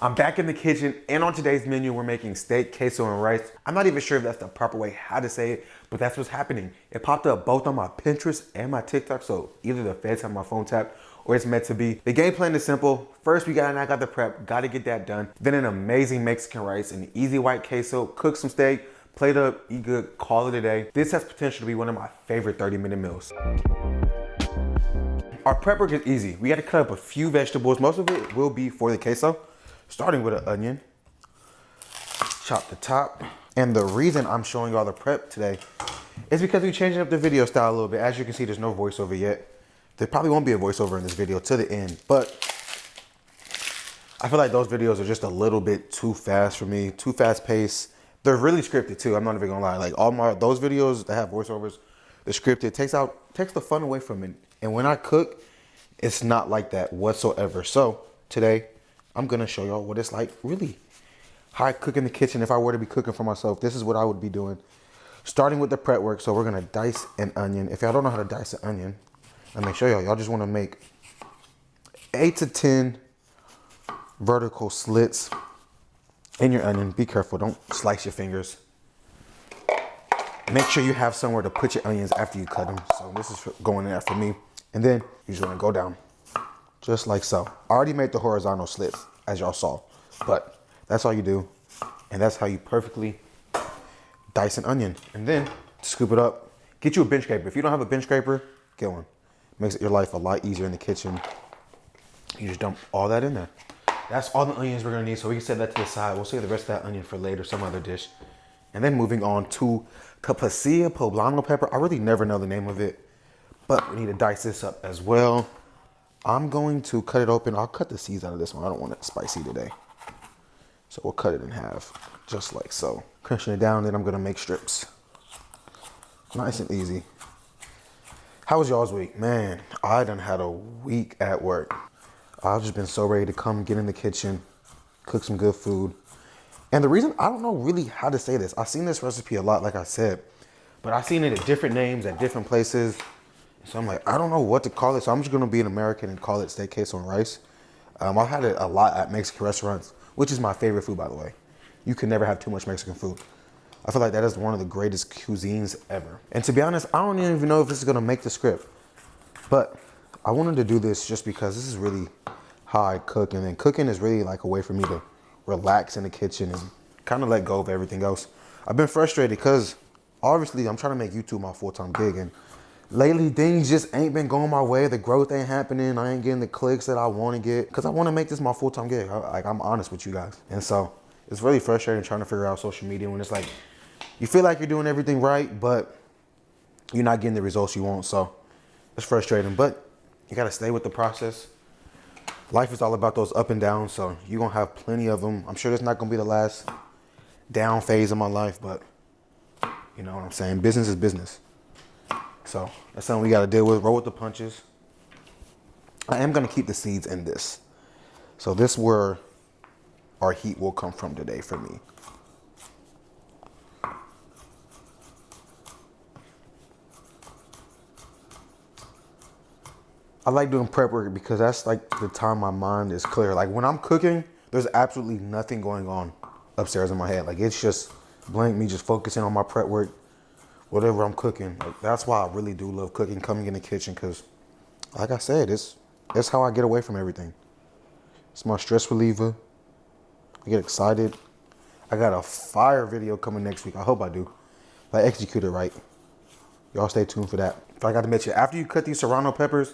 I'm back in the kitchen, and on today's menu, we're making steak, queso, and rice. I'm not even sure if that's the proper way how to say it, but that's what's happening. It popped up both on my Pinterest and my TikTok, so either the feds have my phone tapped or it's meant to be. The game plan is simple. First, I got the prep, gotta get that done. Then an amazing Mexican rice, an easy white queso, cook some steak, plate up, eat good, call it a day. This has potential to be one of my favorite 30-minute meals. Our prep work is easy. We gotta cut up a few vegetables. Most of it will be for the queso. Starting with an onion, chop the top. And the reason I'm showing y'all the prep today is because we're changing up the video style a little bit. As you can see, there's no voiceover yet. There probably won't be a voiceover in this video to the end, but I feel like those videos are just a little bit too fast for me, too fast paced. They're really scripted too, I'm not even gonna lie. Like those videos that have voiceovers, the scripted takes the fun away from it. And when I cook, it's not like that whatsoever. So today, I'm gonna show y'all what it's like, really, how I cook in the kitchen. If I were to be cooking for myself, this is what I would be doing. Starting with the prep work, so we're gonna dice an onion. If y'all don't know how to dice an onion, let me show y'all. Y'all just wanna make 8 to 10 vertical slits in your onion. Be careful, don't slice your fingers. Make sure you have somewhere to put your onions after you cut them. So this is going in after me. And then you just wanna go down. Just like so. I already made the horizontal slits, as y'all saw, but that's all you do. And that's how you perfectly dice an onion. And then to scoop it up, get you a bench scraper. If you don't have a bench scraper, get one. Makes your life a lot easier in the kitchen. You just dump all that in there. That's all the onions we're gonna need, so we can set that to the side. We'll save the rest of that onion for later, some other dish. And then moving on to pasilla poblano pepper. I really never know the name of it, but we need to dice this up as well. I'm going to cut it open. I'll cut the seeds out of this one. I don't want it spicy today. So we'll cut it in half, just like so. Crunching it down, then I'm gonna make strips. Nice and easy. How was y'all's week? Man, I done had a week at work. I've just been so ready to come get in the kitchen, cook some good food. And the reason, I don't know really how to say this. I've seen this recipe a lot, like I said, but I've seen it at different names at different places. So I'm like, I don't know what to call it. So I'm just gonna be an American and call it steak, queso, and rice. I've had it a lot at Mexican restaurants, which is my favorite food, by the way. You can never have too much Mexican food. I feel like that is one of the greatest cuisines ever. And to be honest, I don't even know if this is gonna make the script, but I wanted to do this just because this is really how I cook. And then cooking is really like a way for me to relax in the kitchen and kind of let go of everything else. I've been frustrated because obviously I'm trying to make YouTube my full-time gig, and lately, things just ain't been going my way. The growth ain't happening. I ain't getting the clicks that I want to get because I want to make this my full-time gig. I'm honest with you guys. And so it's really frustrating trying to figure out social media when it's like, you feel like you're doing everything right, but you're not getting the results you want. So it's frustrating, but you got to stay with the process. Life is all about those up and downs, so you're going to have plenty of them. I'm sure this not going to be the last down phase of my life, but you know what I'm saying? Business is business. So that's something we got to deal with. Roll with the punches. I am going to keep the seeds in this. So this is where our heat will come from today for me. I like doing prep work because that's like the time my mind is clear. Like when I'm cooking, there's absolutely nothing going on upstairs in my head. Like it's just blank, me just focusing on my prep work. Whatever I'm cooking. Like, that's why I really do love cooking, coming in the kitchen, because like I said, it's how I get away from everything. It's my stress reliever. I get excited. I got a fire video coming next week. I hope I do. If I execute it right. Y'all stay tuned for that. If I got to mention, after you cut these serrano peppers,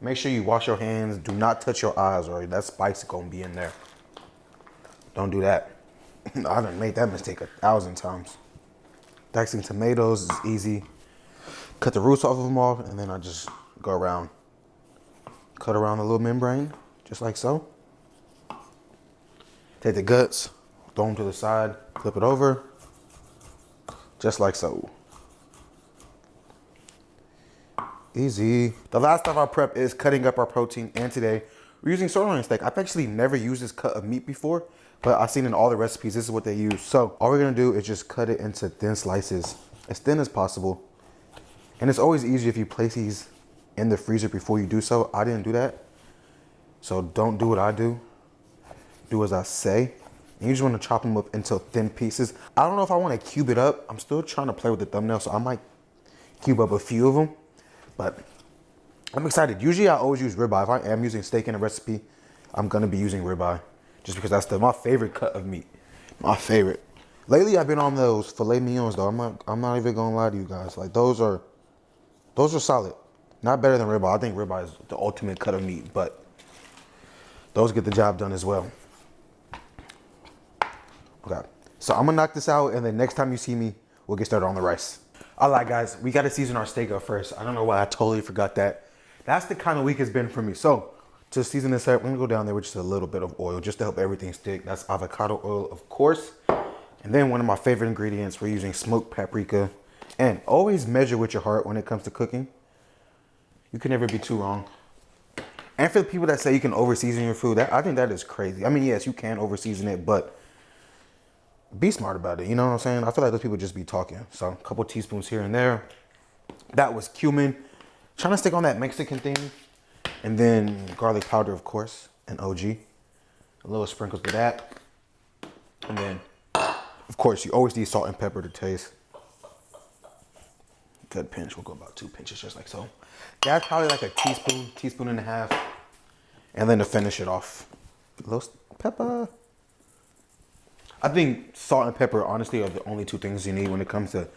make sure you wash your hands. Do not touch your eyes or that spice is going to be in there. Don't do that. I done made that mistake 1,000 times. Dicing tomatoes is easy. Cut the roots off of them all, and then I just go around. Cut around the little membrane, just like so. Take the guts, throw them to the side, flip it over, just like so. Easy. The last of our prep is cutting up our protein, and today we're using sirloin steak. I've actually never used this cut of meat before, but I've seen in all the recipes, this is what they use. So all we're gonna do is just cut it into thin slices, as thin as possible. And it's always easier if you place these in the freezer before you do so. I didn't do that, so don't do what I do. do as I say. And you just want to chop them up into thin pieces. I don't know if I want to cube it up. I'm still trying to play with the thumbnail, so I might cube up a few of them. But I'm excited. Usually I always use ribeye. If I am using steak in a recipe, I'm going to be using ribeye. Just because that's my favorite cut of meat. My favorite. Lately I've been on those filet mignons though. I'm not even going to lie to you guys. Like those are solid. Not better than ribeye. I think ribeye is the ultimate cut of meat, but those get the job done as well. Okay, so I'm gonna knock this out, and then next time you see me, we'll get started on the rice. All right, guys, we gotta season our steak up first. I don't know why I totally forgot that. That's the kind of week it's been for me. So to season this up, we're gonna go down there with just a little bit of oil, just to help everything stick. That's avocado oil, of course. And then one of my favorite ingredients, we're using smoked paprika. And always measure with your heart when it comes to cooking. You can never be too wrong. And for the people that say you can over season your food, I think that is crazy. I mean, yes, you can over season it, but be smart about it. You know what I'm saying? I feel like those people just be talking. So a couple teaspoons here and there. That was cumin. Trying to stick on that Mexican thing. And then garlic powder, of course, and OG. A little sprinkles of that. And then, of course, you always need salt and pepper to taste. Good pinch. We'll go about 2 pinches, just like so. That's probably like a teaspoon and a half. And then to finish it off, a little pepper. I think salt and pepper, honestly, are the only 2 things you need when it comes to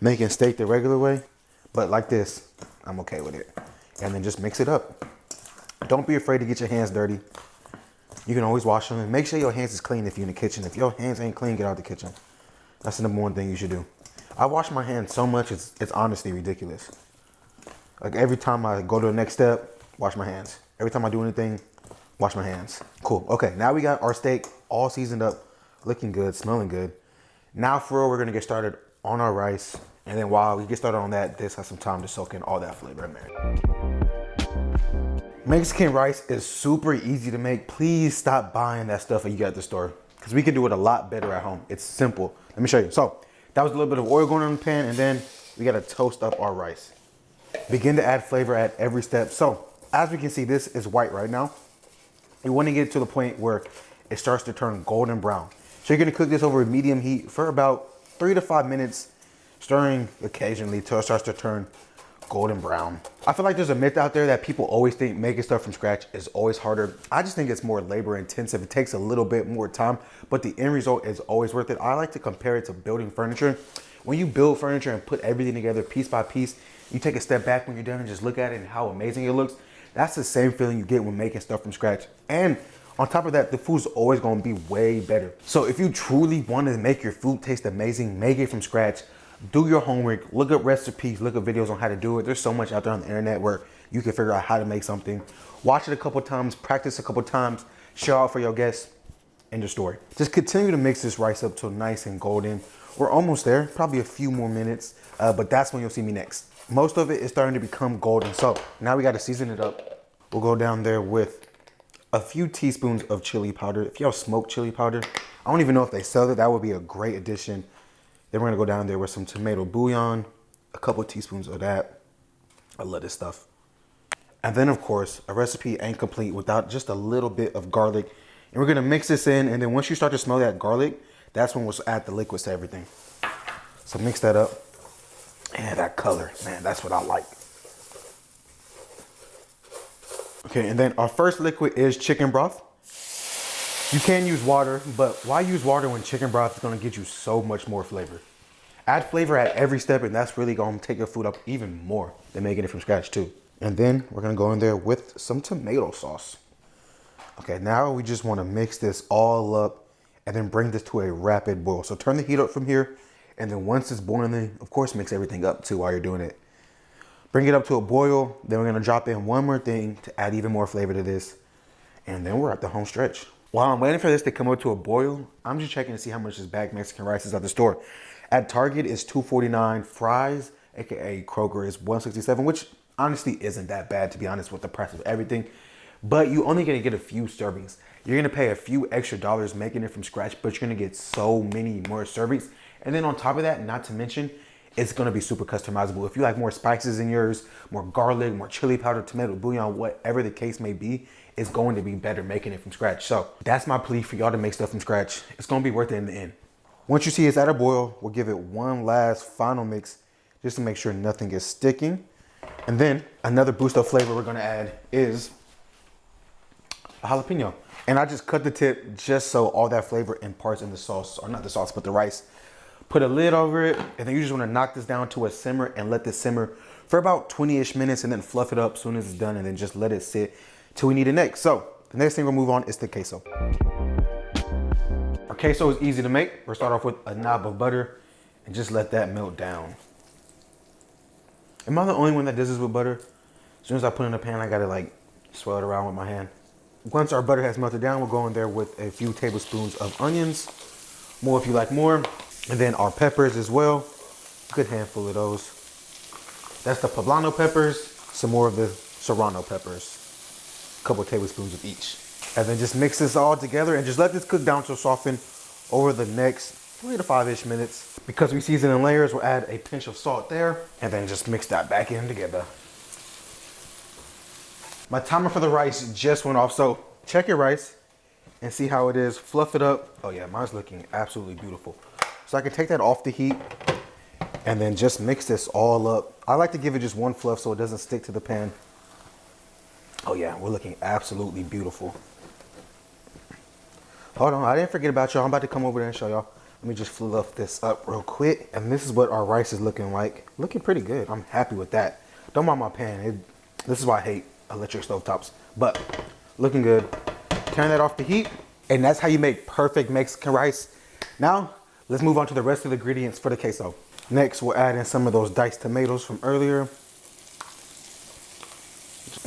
making steak the regular way. But like this, I'm okay with it. And then just mix it up. Don't be afraid to get your hands dirty. You can always wash them. And make sure your hands is clean if you're in the kitchen. If your hands ain't clean, get out the kitchen. That's the number 1 thing you should do. I wash my hands so much, it's honestly ridiculous. Like every time I go to the next step, wash my hands. Every time I do anything, wash my hands. Cool. Okay, now we got our steak all seasoned up. Looking good, smelling good. Now for real, we're gonna get started on our rice. And then while we get started on that, this has some time to soak in all that flavor and marinade. Mexican rice is super easy to make. Please stop buying that stuff that you get at the store, because we can do it a lot better at home. It's simple. Let me show you. So that was a little bit of oil going on in the pan, and then we gotta toast up our rice. Begin to add flavor at every step. So as we can see, this is white right now. You wanna get to the point where it starts to turn golden brown. So you're gonna cook this over medium heat for about 3 to 5 minutes, stirring occasionally till it starts to turn golden brown. I feel like there's a myth out there that people always think making stuff from scratch is always harder. I just think it's more labor intensive. It takes a little bit more time, but the end result is always worth it. I like to compare it to building furniture. When you build furniture and put everything together piece by piece, you take a step back when you're done and just look at it and how amazing it looks. That's the same feeling you get when making stuff from scratch. And on top of that, the food's always gonna be way better. So if you truly want to make your food taste amazing, make it from scratch. Do your homework, look up recipes, look up videos on how to do it. There's so much out there on the internet where you can figure out how to make something. Watch it a couple times, practice a couple times, share out for your guests, end your story. Just continue to mix this rice up till nice and golden. We're almost there, probably a few more minutes, but that's when you'll see me next. Most of it is starting to become golden. So now we got to season it up. We'll go down there with a few teaspoons of chili powder. If y'all smoke chili powder, I don't even know if they sell it. That would be a great addition. Then we're gonna go down there with some tomato bouillon, a couple of teaspoons of that. I love this stuff. And then of course, a recipe ain't complete without just a little bit of garlic. And we're gonna mix this in, and then once you start to smell that garlic, that's when we'll add the liquids to everything. So mix that up. And that color, man, that's what I like. Okay, and then our first liquid is chicken broth. You can use water, but why use water when chicken broth is gonna get you so much more flavor? Add flavor at every step, and that's really gonna take your food up even more than making it from scratch too. And then we're gonna go in there with some tomato sauce. Okay, now we just wanna mix this all up and then bring this to a rapid boil. So turn the heat up from here, and then once it's boiling, of course, mix everything up too while you're doing it. Bring it up to a boil, then we're gonna drop in one more thing to add even more flavor to this, and then we're at the home stretch. While I'm waiting for this to come up to a boil, I'm just checking to see how much this bag Mexican rice is at the store. At Target, it's $2.49. Fry's, aka Kroger, is $1.67, which honestly isn't that bad, to be honest, with the price of everything. But you only gonna get a few servings. You're gonna pay a few extra dollars making it from scratch, but you're gonna get so many more servings. And then on top of that, not to mention, it's gonna be super customizable. If you like more spices in yours, more garlic, more chili powder, tomato bouillon, whatever the case may be, it's going to be better making it from scratch. So that's my plea for y'all to make stuff from scratch. It's gonna be worth it in the end. Once you see it's at a boil, we'll give it one last final mix just to make sure nothing is sticking. And then another boost of flavor we're gonna add is a jalapeno. And I just cut the tip just so all that flavor imparts in the sauce, or not the sauce, but the rice. Put a lid over it, and then you just wanna knock this down to a simmer and let this simmer for about 20-ish minutes and then fluff it up as soon as it's done and then just let it sit till we need it next. So the next thing we'll move on is the queso. Our queso is easy to make. We'll start off with a knob of butter and just let that melt down. Am I the only one that does this with butter? As soon as I put it in the pan, I gotta like swirl it around with my hand. Once our butter has melted down, we'll go in there with a few tablespoons of onions, more if you like more, and then our peppers as well. Good handful of those. That's the poblano peppers, some more of the serrano peppers, a couple of tablespoons of each. And then just mix this all together and just let this cook down to soften over the next 3 to 5-ish minutes. Because we season in layers, we'll add a pinch of salt there and then just mix that back in together. My timer for the rice just went off, so check your rice and see how it is. Fluff it up. Oh yeah, mine's looking absolutely beautiful. So I can take that off the heat and then just mix this all up. I like to give it just one fluff so it doesn't stick to the pan. Oh yeah, we're looking absolutely beautiful. Hold on, I didn't forget about y'all. I'm about to come over there and show y'all. Let me just fluff this up real quick. And this is what our rice is looking like. Looking pretty good. I'm happy with that. Don't mind my pan. This is why I hate electric stovetops. But looking good. Turn that off the heat. And that's how you make perfect Mexican rice. Now, let's move on to the rest of the ingredients for the queso. Next, we'll add in some of those diced tomatoes from earlier.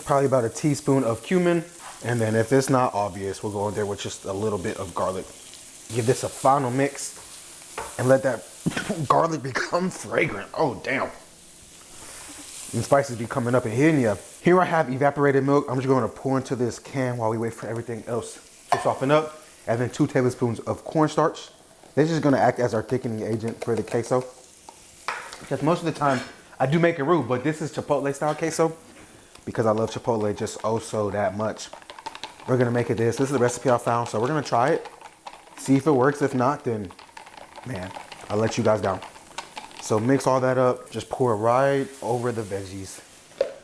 Probably about a teaspoon of cumin. And then if it's not obvious, we'll go in there with just a little bit of garlic. Give this a final mix and let that garlic become fragrant. Oh, damn. And spices be coming up and hitting you. Here I have evaporated milk. I'm just going to pour into this can while we wait for everything else to soften up. And then 2 tablespoons of cornstarch. This is going to act as our thickening agent for the queso. Because most of the time, I do make it roux, but this is Chipotle style queso. Because I love Chipotle just oh so that much. We're gonna make it this. This is the recipe I found, so we're gonna try it. See if it works. If not, then, man, I'll let you guys down. So mix all that up. Just pour it right over the veggies.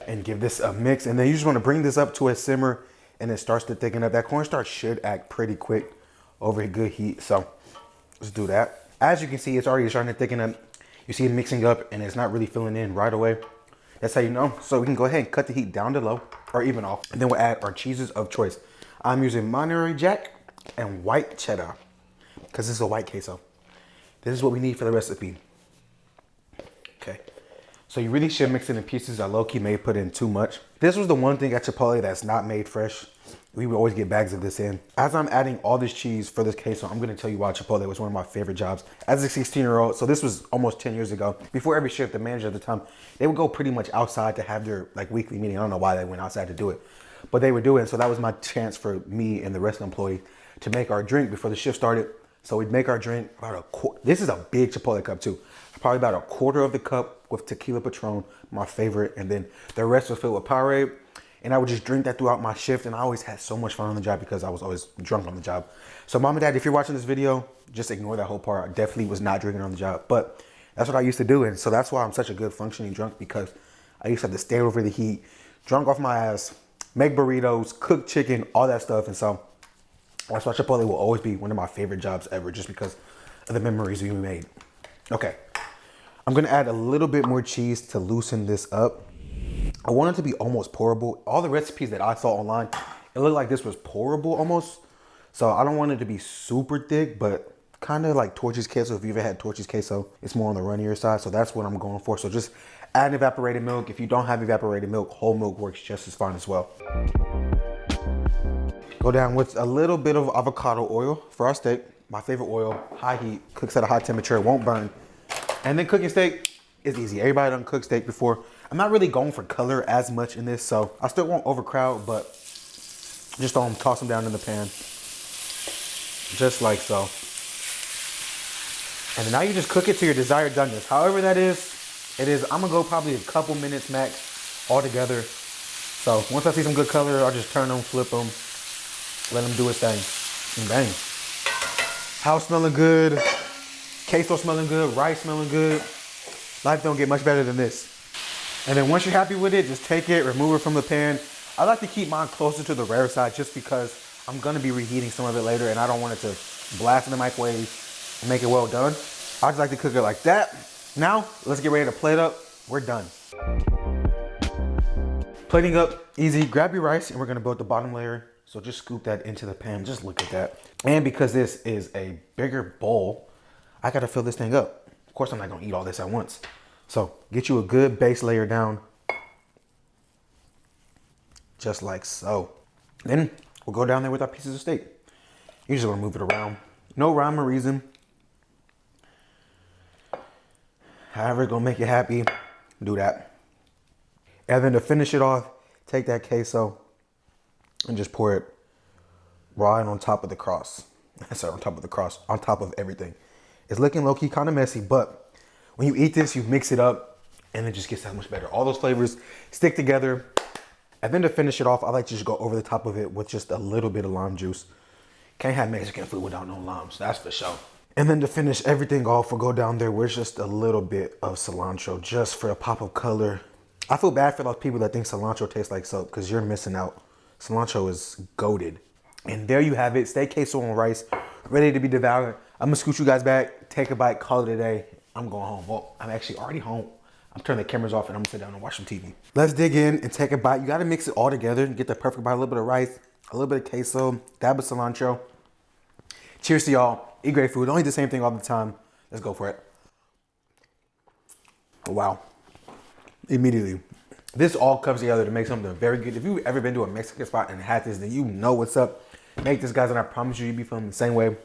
And give this a mix. And then you just wanna bring this up to a simmer and it starts to thicken up. That cornstarch should act pretty quick over a good heat. So let's do that. As you can see, it's already starting to thicken up. You see it mixing up and it's not really filling in right away. That's how you know. So we can go ahead and cut the heat down to low or even off. And then we'll add our cheeses of choice. I'm using Monterey Jack and white cheddar because this is a white queso. This is what we need for the recipe. Okay. So you really should mix it in pieces. I low-key may put in too much. This was the one thing at Chipotle that's not made fresh. We would always get bags of this in. As I'm adding all this cheese for this queso, I'm gonna tell you why Chipotle was one of my favorite jobs as a 16-year-old. So this was almost 10 years ago. Before every shift, the manager at the time, they would go pretty much outside to have their like weekly meeting. I don't know why they went outside to do it, but they would do it. So that was my chance for me and the rest of the employees to make our drink before the shift started. So we'd make our drink about a quart. This is a big Chipotle cup too. Probably about a quarter of the cup with tequila Patron, my favorite. And then the rest was filled with Powerade. And I would just drink that throughout my shift. And I always had so much fun on the job because I was always drunk on the job. So mom and dad, if you're watching this video, just ignore that whole part. I definitely was not drinking on the job, but that's what I used to do. And so that's why I'm such a good functioning drunk, because I used to have to stay over the heat, drunk off my ass, make burritos, cook chicken, all that stuff. And so that's why Chipotle will always be one of my favorite jobs ever, just because of the memories we made. Okay, I'm gonna add a little bit more cheese to loosen this up. I want it to be almost pourable. All the recipes that I saw online, it looked like this was pourable almost. So I don't want it to be super thick, but kind of like Torchy's queso. If you ever had Torchy's queso, it's more on the runnier side. So that's what I'm going for. So just add evaporated milk. If you don't have evaporated milk, whole milk works just as fine as well. Go down with a little bit of avocado oil for our steak. My favorite oil, high heat, cooks at a high temperature, it won't burn. And then cooking steak is easy. Everybody done cooked steak before. I'm not really going for color as much in this, so I still won't overcrowd, but just toss them down in the pan. Just like so. And then now you just cook it to your desired doneness. However that is, It is, I'm gonna go probably a couple minutes max all together. So once I see some good color, I'll just turn them, flip them, let them do its thing, and bang. House smelling good, queso smelling good, rice smelling good. Life don't get much better than this. And then once you're happy with it, just take it, remove it from the pan. I like to keep mine closer to the rare side just because I'm gonna be reheating some of it later and I don't want it to blast in the microwave and make it well done. I just like to cook it like that. Now, let's get ready to plate up. We're done. Plating up, easy. Grab your rice and we're gonna build the bottom layer. So just scoop that into the pan, just look at that. And because this is a bigger bowl, I gotta fill this thing up. Of course, I'm not gonna eat all this at once. So get you a good base layer down, just like so. Then we'll go down there with our pieces of steak. You're just gonna move it around. No rhyme or reason. However it's gonna make you happy, do that. And then to finish it off, take that queso and just pour it right on top of the cross. Sorry, on top of the cross, on top of everything. It's looking low-key kind of messy, but when you eat this, you mix it up and it just gets that much better. All those flavors stick together. And then to finish it off, I like to just go over the top of it with just a little bit of lime juice. Can't have Mexican food without no limes, that's for sure. And then to finish everything off, we'll go down there with just a little bit of cilantro, just for a pop of color. I feel bad for those people that think cilantro tastes like soap, because you're missing out. Cilantro is goated. And there you have it, steak queso on rice, ready to be devoured. I'm gonna scoot you guys back, take a bite, call it a day. I'm going home. Well, I'm actually already home. I'm turning the cameras off and I'm gonna sit down and watch some TV. Let's dig in and take a bite. You gotta mix it all together and get the perfect bite. A little bit of rice, a little bit of queso, dab of cilantro. Cheers to y'all. Eat great food. Don't eat the same thing all the time. Let's go for it. Wow. Immediately. This all comes together to make something very good. If you've ever been to a Mexican spot and had this, then you know what's up. Make this, guys, and I promise you'll be feeling the same way.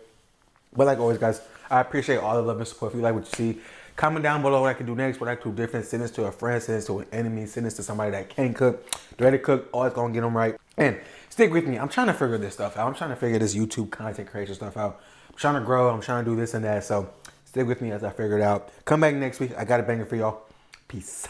But like always, guys, I appreciate all the love and support. If you like what you see, comment down below what I can do next, what I can do different. Send this to a friend, send this to an enemy, send this to somebody that can cook. Ready to cook, always gonna get them right. And stick with me. I'm trying to figure this stuff out. I'm trying to figure this YouTube content creation stuff out. I'm trying to grow. I'm trying to do this and that. So stick with me as I figure it out. Come back next week. I got a banger for y'all. Peace.